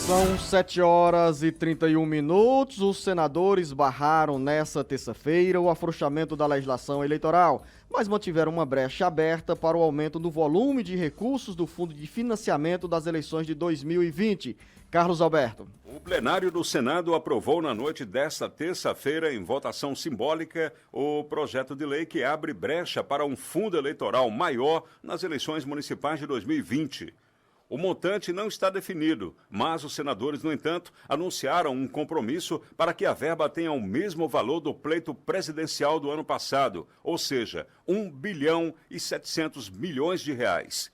São 7h31. Os senadores barraram nesta terça-feira o afrouxamento da legislação eleitoral, mas mantiveram uma brecha aberta para o aumento do volume de recursos do Fundo de Financiamento das Eleições de 2020. Carlos Alberto. O plenário do Senado aprovou na noite desta terça-feira, em votação simbólica, o projeto de lei que abre brecha para um fundo eleitoral maior nas eleições municipais de 2020. O montante não está definido, mas os senadores, no entanto, anunciaram um compromisso para que a verba tenha o mesmo valor do pleito presidencial do ano passado, ou seja, 1 bilhão e 700 milhões de reais.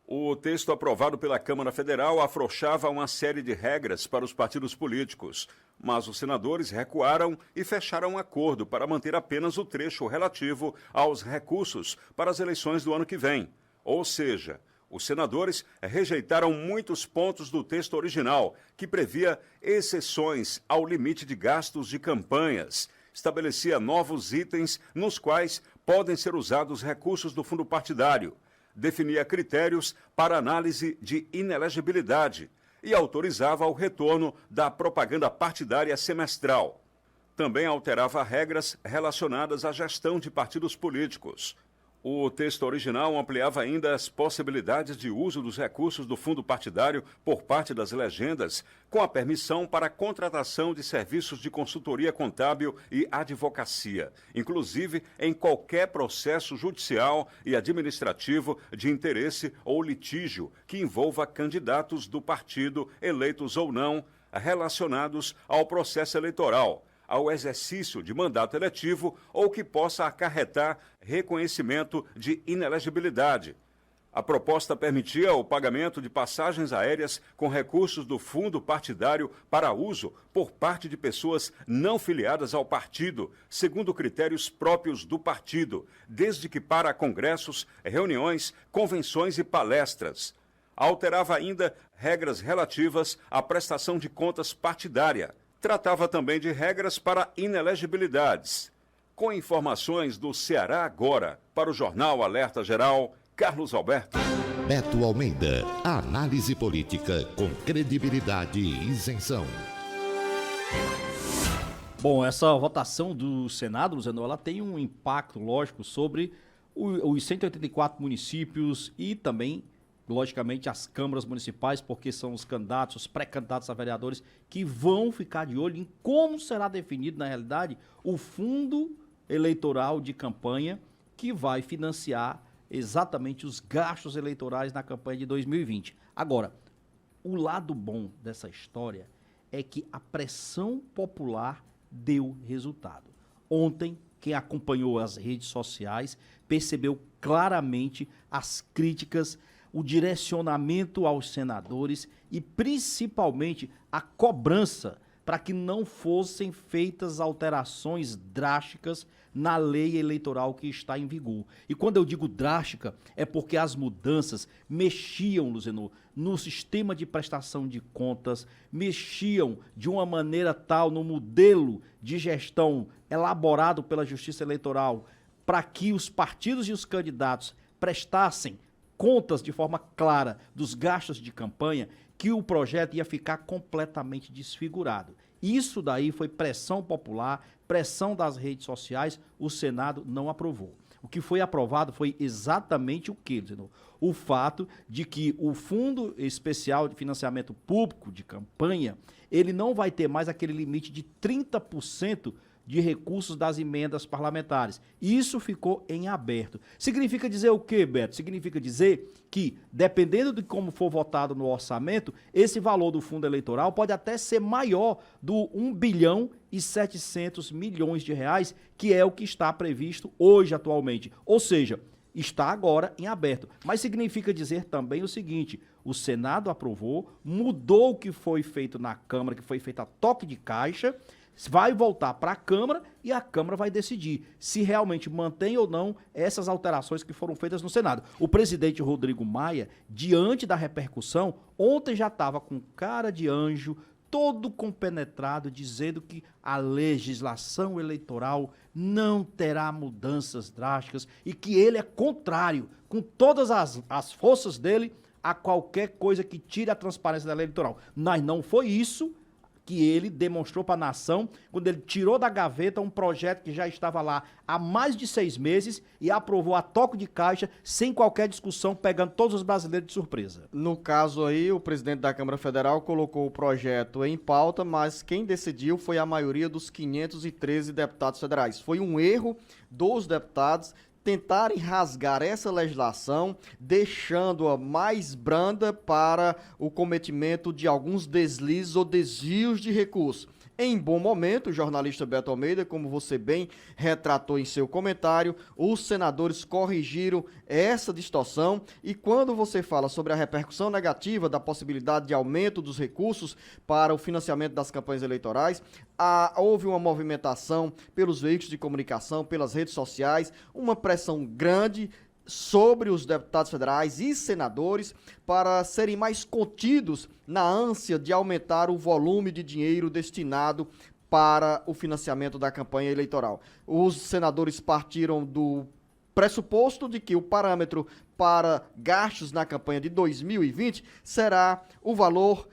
O texto aprovado pela Câmara Federal afrouxava uma série de regras para os partidos políticos, mas os senadores recuaram e fecharam um acordo para manter apenas o trecho relativo aos recursos para as eleições do ano que vem, ou seja, os senadores rejeitaram muitos pontos do texto original, que previa exceções ao limite de gastos de campanhas, estabelecia novos itens nos quais podem ser usados recursos do fundo partidário, definia critérios para análise de inelegibilidade e autorizava o retorno da propaganda partidária semestral. Também alterava regras relacionadas à gestão de partidos políticos. O texto original ampliava ainda as possibilidades de uso dos recursos do fundo partidário por parte das legendas, com a permissão para a contratação de serviços de consultoria contábil e advocacia, inclusive em qualquer processo judicial e administrativo de interesse ou litígio que envolva candidatos do partido, eleitos ou não, relacionados ao processo eleitoral, ao exercício de mandato eletivo ou que possa acarretar reconhecimento de inelegibilidade. A proposta permitia o pagamento de passagens aéreas com recursos do fundo partidário para uso por parte de pessoas não filiadas ao partido, segundo critérios próprios do partido, desde que para congressos, reuniões, convenções e palestras. Alterava ainda regras relativas à prestação de contas partidária. Tratava também de regras para inelegibilidades. Com informações do Ceará Agora, para o Jornal Alerta Geral, Carlos Alberto. Beto Almeida, análise política com credibilidade e isenção. Bom, essa votação do Senado, Luciano, ela tem um impacto, lógico, sobre os 184 municípios e também, logicamente, as câmaras municipais, porque são os candidatos, os pré-candidatos a vereadores que vão ficar de olho em como será definido, na realidade, o fundo eleitoral de campanha que vai financiar exatamente os gastos eleitorais na campanha de 2020. Agora, o lado bom dessa história é que a pressão popular deu resultado. Ontem, quem acompanhou as redes sociais percebeu claramente as críticas, o direcionamento aos senadores e, principalmente, a cobrança para que não fossem feitas alterações drásticas na lei eleitoral que está em vigor. E quando eu digo drástica, é porque as mudanças mexiam, Luciano, no sistema de prestação de contas, mexiam de uma maneira tal no modelo de gestão elaborado pela Justiça Eleitoral para que os partidos e os candidatos prestassem contas de forma clara dos gastos de campanha, que o projeto ia ficar completamente desfigurado. Isso daí foi pressão popular, pressão das redes sociais, o Senado não aprovou. O que foi aprovado foi exatamente o quê, Luciano? O fato de que o Fundo Especial de Financiamento Público de Campanha, ele não vai ter mais aquele limite de 30% de recursos das emendas parlamentares. Isso ficou em aberto. Significa dizer o quê, Beto? Significa dizer que, dependendo de como for votado no orçamento, esse valor do fundo eleitoral pode até ser maior do 1 bilhão e 700 milhões de reais, que é o que está previsto hoje, atualmente. Ou seja, está agora em aberto. Mas significa dizer também o seguinte: o Senado aprovou, mudou o que foi feito na Câmara, que foi feito a toque de caixa, vai voltar para a Câmara e a Câmara vai decidir se realmente mantém ou não essas alterações que foram feitas no Senado. O presidente Rodrigo Maia, diante da repercussão, ontem já estava com cara de anjo, todo compenetrado, dizendo que a legislação eleitoral não terá mudanças drásticas e que ele é contrário, com todas as forças dele, a qualquer coisa que tire a transparência da lei eleitoral. Mas não foi isso que ele demonstrou para a nação quando ele tirou da gaveta um projeto que já estava lá há mais de 6 meses e aprovou a toque de caixa, sem qualquer discussão, pegando todos os brasileiros de surpresa. No caso aí, o presidente da Câmara Federal colocou o projeto em pauta, mas quem decidiu foi a maioria dos 513 deputados federais. Foi um erro dos deputados tentarem rasgar essa legislação, deixando-a mais branda para o cometimento de alguns deslizes ou desvios de recursos. Em bom momento, o jornalista Beto Almeida, como você bem retratou em seu comentário, os senadores corrigiram essa distorção e quando você fala sobre a repercussão negativa da possibilidade de aumento dos recursos para o financiamento das campanhas eleitorais, houve uma movimentação pelos veículos de comunicação, pelas redes sociais, uma pressão grande sobre os deputados federais e senadores para serem mais contidos na ânsia de aumentar o volume de dinheiro destinado para o financiamento da campanha eleitoral. Os senadores partiram do pressuposto de que o parâmetro para gastos na campanha de 2020 será o valor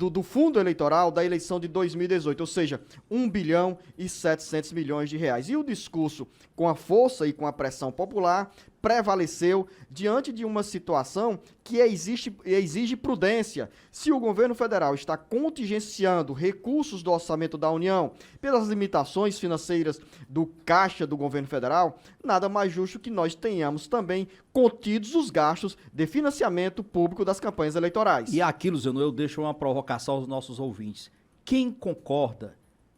do fundo eleitoral da eleição de 2018, ou seja, 1 bilhão e 700 milhões de reais. E o discurso, com a força e com a pressão popular, prevaleceu diante de uma situação que exige prudência. Se o governo federal está contingenciando recursos do orçamento da União pelas limitações financeiras do caixa do governo federal, nada mais justo que nós tenhamos também contidos os gastos de financiamento público das campanhas eleitorais. E aquilo, Zeno, eu deixo uma provocação aos nossos ouvintes. Quem concorda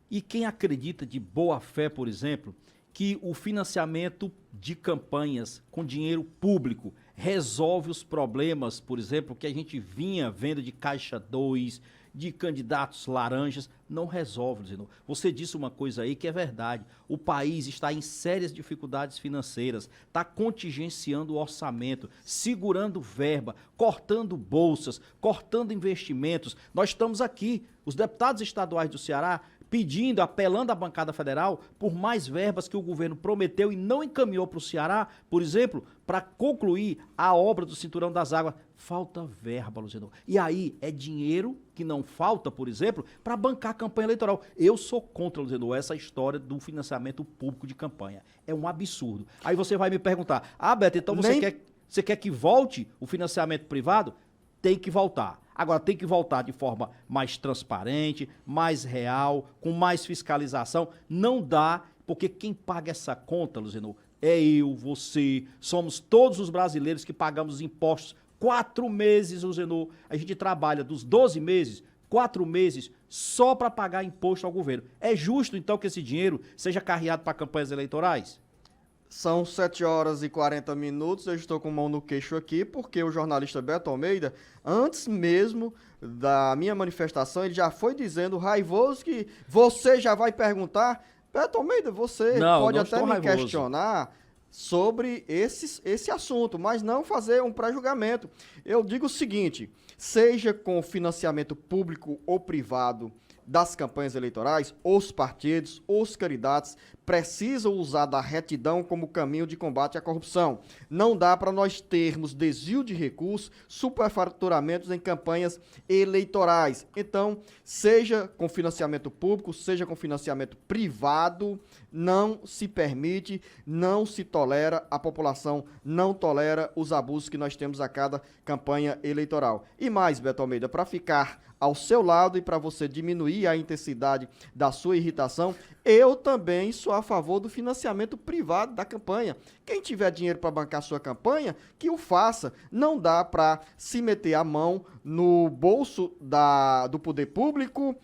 e quem acredita de boa fé, por exemplo, que o financiamento de campanhas com dinheiro público resolve os problemas, por exemplo, que a gente vinha vendo de Caixa 2, de candidatos laranjas, não resolve, Zeno. Você disse uma coisa aí que é verdade. O país está em sérias dificuldades financeiras, está contingenciando o orçamento, segurando verba, cortando bolsas, cortando investimentos. Nós estamos aqui, os deputados estaduais do Ceará, pedindo, apelando à bancada federal por mais verbas que o governo prometeu e não encaminhou para o Ceará, por exemplo, para concluir a obra do Cinturão das Águas. Falta verba, Luciano. E aí é dinheiro que não falta, por exemplo, para bancar a campanha eleitoral. Eu sou contra, Luciano, essa história do financiamento público de campanha. É um absurdo. Aí você vai me perguntar, Beto, então você quer que volte o financiamento privado? Tem que voltar. Agora, tem que voltar de forma mais transparente, mais real, com mais fiscalização. Não dá, porque quem paga essa conta, Luciano, é eu, você, somos todos os brasileiros que pagamos impostos 4 meses, Luciano. A gente trabalha dos 12 meses, 4 meses, só para pagar imposto ao governo. É justo, então, que esse dinheiro seja carreado para campanhas eleitorais? São 7 horas e 40 minutos, eu estou com mão no queixo aqui, porque o jornalista Beto Almeida, antes mesmo da minha manifestação, ele já foi dizendo raivoso que você já vai perguntar. Beto Almeida, você pode até me questionar sobre esse assunto, mas não fazer um pré-julgamento. Eu digo o seguinte, seja com financiamento público ou privado das campanhas eleitorais, os partidos, os candidatos precisam usar da retidão como caminho de combate à corrupção. Não dá para nós termos desvio de recursos, superfaturamentos em campanhas eleitorais. Então, seja com financiamento público, seja com financiamento privado, não se permite, não se tolera, a população não tolera os abusos que nós temos a cada campanha eleitoral. E mais, Beto Almeida, para ficar ao seu lado e para você diminuir a intensidade da sua irritação, eu também sou a favor do financiamento privado da campanha. Quem tiver dinheiro para bancar sua campanha, que o faça. Não dá para se meter a mão no bolso do poder público,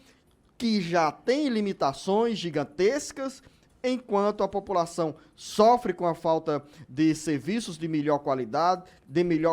que já tem limitações gigantescas, enquanto a população sofre com a falta de serviços de melhor qualidade,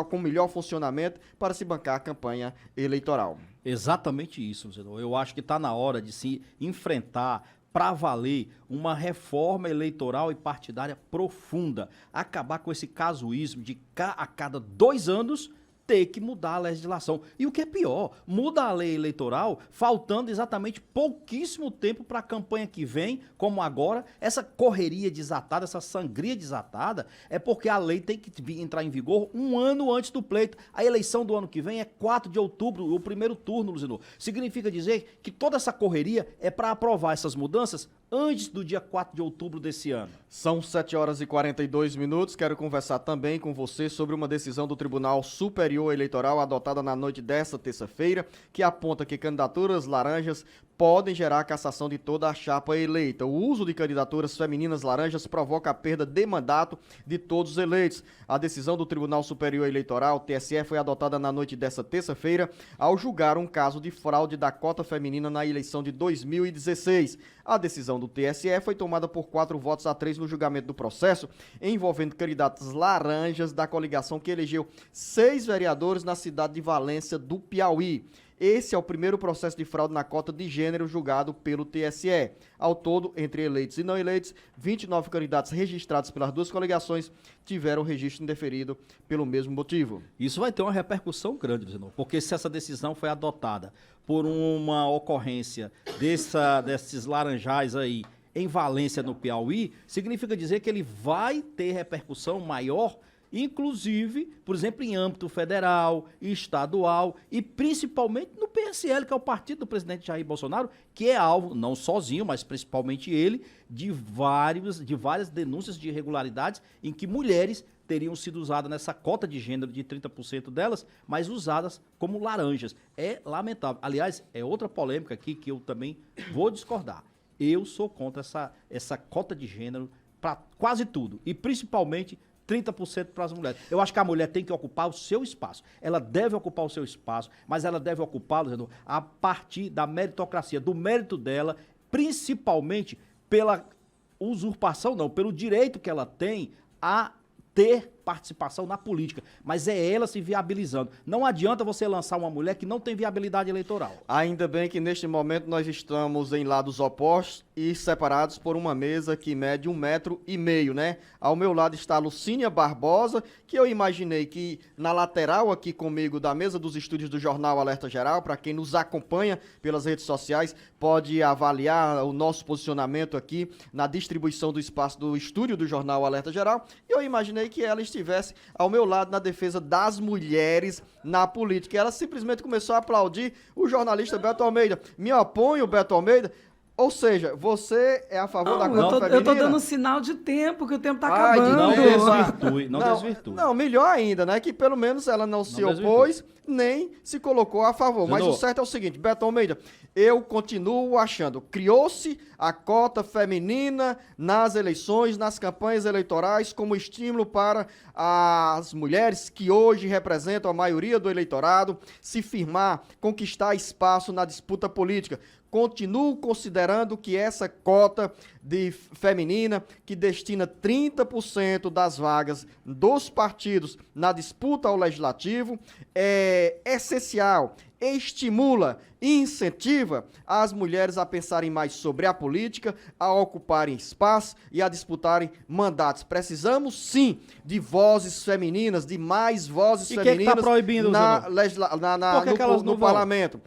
com melhor funcionamento, para se bancar a campanha eleitoral. Exatamente isso, Zeno. Eu acho que está na hora de se enfrentar para valer uma reforma eleitoral e partidária profunda. Acabar com esse casuísmo de a cada 2 anos ter que mudar a legislação. E o que é pior, muda a lei eleitoral, faltando exatamente pouquíssimo tempo para a campanha que vem, como agora. Essa correria desatada, essa sangria desatada, é porque a lei tem que entrar em vigor um ano antes do pleito. A eleição do ano que vem é 4 de outubro, o primeiro turno, Luzinor. Significa dizer que toda essa correria é para aprovar essas mudanças antes do dia 4 de outubro desse ano. São 7 horas e 42 minutos. Quero conversar também com você sobre uma decisão do Tribunal Superior Eleitoral adotada na noite desta terça-feira, que aponta que candidaturas laranjas podem gerar a cassação de toda a chapa eleita. O uso de candidaturas femininas laranjas provoca a perda de mandato de todos os eleitos. A decisão do Tribunal Superior Eleitoral, TSE, foi adotada na noite desta terça-feira ao julgar um caso de fraude da cota feminina na eleição de 2016. A decisão do TSE foi tomada por 4 votos a 3 no julgamento do processo, envolvendo candidatos laranjas da coligação que elegeu 6 vereadores na cidade de Valência, do Piauí. Esse é o primeiro processo de fraude na cota de gênero julgado pelo TSE. Ao todo, entre eleitos e não eleitos, 29 candidatos registrados pelas duas coligações tiveram o registro indeferido pelo mesmo motivo. Isso vai ter uma repercussão grande, Luzinor, porque se essa decisão foi adotada por uma ocorrência desses laranjais aí em Valência, no Piauí, significa dizer que ele vai ter repercussão maior, inclusive, por exemplo, em âmbito federal, estadual e principalmente no PSL, que é o partido do presidente Jair Bolsonaro, que é alvo, não sozinho, mas principalmente ele, de várias denúncias de irregularidades em que mulheres teriam sido usadas nessa cota de gênero de 30% delas, mas usadas como laranjas. É lamentável. Aliás, é outra polêmica aqui que eu também vou discordar. Eu sou contra essa cota de gênero para quase tudo, e principalmente 30% para as mulheres. Eu acho que a mulher tem que ocupar o seu espaço. Ela deve ocupar o seu espaço, mas ela deve ocupá-lo a partir da meritocracia, do mérito dela, principalmente pela usurpação, não, pelo direito que ela tem a ter participação na política, mas é ela se viabilizando. Não adianta você lançar uma mulher que não tem viabilidade eleitoral. Ainda bem que neste momento nós estamos em lados opostos e separados por uma mesa que mede 1,5 m, né? Ao meu lado está a Lucínia Barbosa, que eu imaginei que na lateral aqui comigo da mesa dos estúdios do Jornal Alerta Geral, para quem nos acompanha pelas redes sociais, pode avaliar o nosso posicionamento aqui na distribuição do espaço do estúdio do Jornal Alerta Geral. E eu imaginei que ela estivesse ao meu lado na defesa das mulheres na política. E ela simplesmente começou a aplaudir o jornalista Beto Almeida. Me oponho, Beto Almeida. Ou seja, você é a favor da cota feminina? Eu tô dando sinal de tempo, que o tempo tá Ai, acabando. Não desvirtue, não desvirtue. Não, melhor ainda, né? Que pelo menos ela não se opôs, nem se colocou a favor. Mas o certo é o seguinte, Beto Almeida, eu continuo achando, criou-se a cota feminina nas eleições, nas campanhas eleitorais, como estímulo para as mulheres que hoje representam a maioria do eleitorado se firmar, conquistar espaço na disputa política. Continuo considerando que essa cota feminina, que destina 30% das vagas dos partidos na disputa ao legislativo, é essencial, estimula e incentiva as mulheres a pensarem mais sobre a política, a ocuparem espaço e a disputarem mandatos. Precisamos, sim, de vozes femininas, de mais vozes femininas que tá proibindo, no parlamento.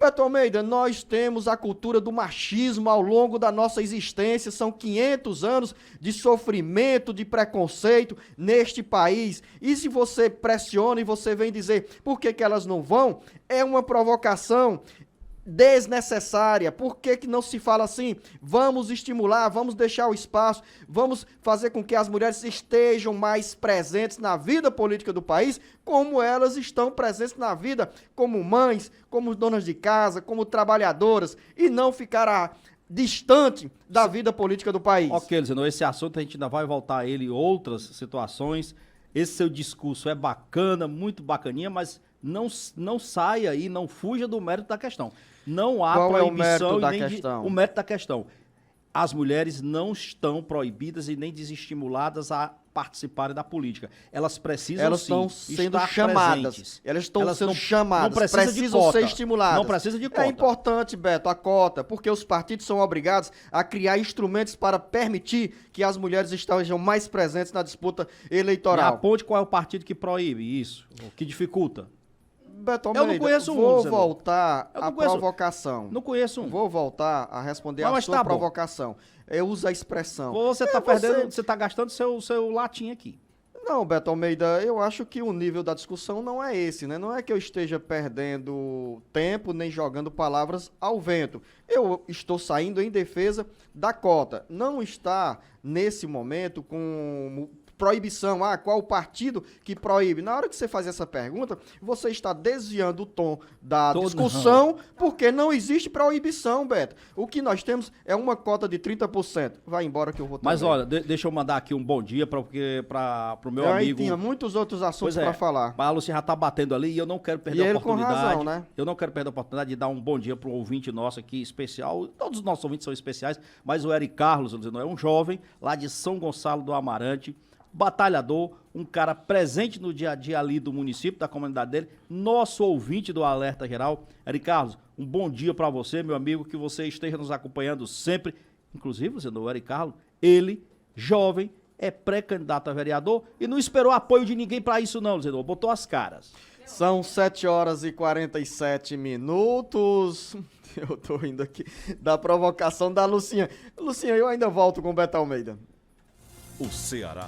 Beto Almeida, nós temos a cultura do machismo ao longo da nossa existência, são 500 anos de sofrimento, de preconceito neste país, e se você pressiona e você vem dizer por que elas não vão, é uma provocação desnecessária. Por que não se fala assim? Vamos estimular, vamos deixar o espaço, vamos fazer com que as mulheres estejam mais presentes na vida política do país, como elas estão presentes na vida como mães, como donas de casa, como trabalhadoras, e não ficar distante da vida política do país. Ok, Luciano, esse assunto a gente ainda vai voltar a ele em outras situações. Esse seu discurso é bacana, muito bacaninha, mas não saia e não fuja do mérito da questão. Não há Qual proibição é o mérito da nem questão? O mérito da questão. as mulheres não estão proibidas e nem desestimuladas a participarem da política. Elas precisam Elas sim, estão sendo estar chamadas. presentes. Elas estão Elas sendo não- chamadas. não precisa de Precisam cota. ser estimuladas. Não precisa de cota. É importante, Beto, a cota, porque os partidos são obrigados a criar instrumentos para permitir que as mulheres estejam mais presentes na disputa Me eleitoral. aponte qual é o partido que proíbe isso, o que dificulta. Beto Eu não Almeida, conheço um, vou senador. voltar Eu não à conheço. provocação. Não conheço um. Vou voltar a responder Mas a sua tá bom. provocação. Eu uso a expressão. Você tá É, perdendo, você tá gastando seu latim aqui. Não, Beto Almeida, eu acho que o nível da discussão não é esse, né? Não é que eu esteja perdendo tempo nem jogando palavras ao vento. Eu estou saindo em defesa da cota. Não está, nesse momento, com proibição. Ah, qual o partido que proíbe? Na hora que você faz essa pergunta, você está desviando o tom da discussão, porque não existe proibição, Beto. O que nós temos é uma cota de 30%. Vai embora que eu vou Mas também. olha, deixa eu mandar aqui um bom dia para o meu Aí amigo. tinha muitos outros assuntos para falar. Mas a Lucia já tá batendo ali e eu não quero perder E a ele com oportunidade. razão, né? Eu não quero perder a oportunidade de dar um bom dia para um ouvinte nosso aqui especial. Todos os nossos ouvintes são especiais, mas o Eric Carlos, é um jovem lá de São Gonçalo do Amarante, batalhador, um cara presente no dia a dia ali do município, da comunidade dele, nosso ouvinte do Alerta Geral. Eric Carlos, um bom dia para você, meu amigo, que você esteja nos acompanhando sempre. Inclusive, o Eric Carlos, ele, jovem, é pré-candidato a vereador e não esperou apoio de ninguém para isso não, Luciano, botou as caras. São 7 horas e 47 minutos. Eu tô rindo aqui da provocação da Lucinha. Lucinha, eu ainda volto com o Beto Almeida. O Ceará